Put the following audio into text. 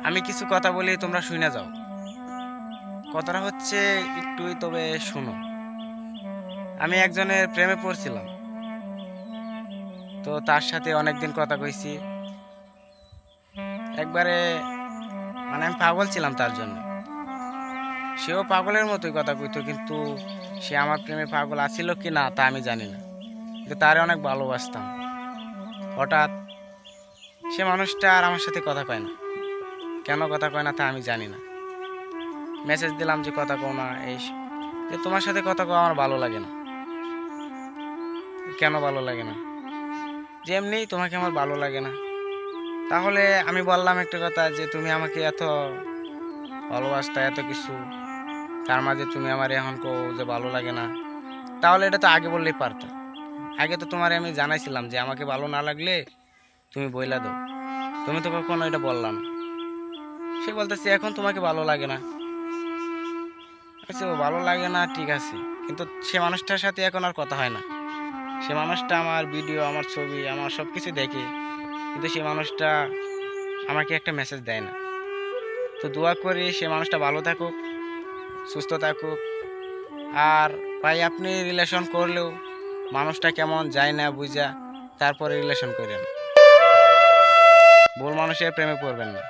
আমি কিছু কথা বলি, তোমরা শুনে যাও। কথাটা হচ্ছে একটুই, তবে শোনো। আমি একজনের প্রেমে পড়ছিলাম, তো তার সাথে অনেকদিন কথা কইছি। একবারে মানে আমি পাগল ছিলাম তার জন্য। সেও পাগলের মতোই কথা কইতো, কিন্তু সে আমার প্রেমে পাগল আছিল কি না তা আমি জানি না। কিন্তু তারে অনেক ভালোবাসতাম। হঠাৎ সে মানুষটা আর আমার সাথে কথা কয় না। কেন কথা কয় না তা আমি জানি না। মেসেজ দিলাম যে কথা কও না, যে তোমার সাথে কথা কও আমার ভালো লাগে না। কেন ভালো লাগে না? যে এমনি তোমাকে আমার ভালো লাগে না। তাহলে আমি বললাম একটা কথা, যে তুমি আমাকে এত ভালোবাসতা, এত কিছু, তার মাঝে তুমি আমার এখন কও যে ভালো লাগে না। তাহলে এটা তো আগে বললেই পারতা। আগে তো তোমারে আমি জানাইছিলাম যে আমাকে ভালো না লাগলে তুমি বইলা দাও। তুমি তো কখনো এটা বললা না। সে বলতেছে এখন তোমাকে ভালো লাগে না। আচ্ছা, ও ভালো লাগে না ঠিক আছে, কিন্তু সে মানুষটার সাথে এখন আর কথা হয় না। সে মানুষটা আমার ভিডিও, আমার ছবি, আমার সব কিছু দেখে, কিন্তু সে মানুষটা আমাকে একটা মেসেজ দেয় না। তো দোয়া করি সে মানুষটা ভালো থাকুক, সুস্থ থাকুক। আর ভাই, আপনি রিলেশন করলেও মানুষটা কেমন যায় না বুঝা তারপরে রিলেশন করেন। ভুল মানুষের প্রেমে পড়বেন না।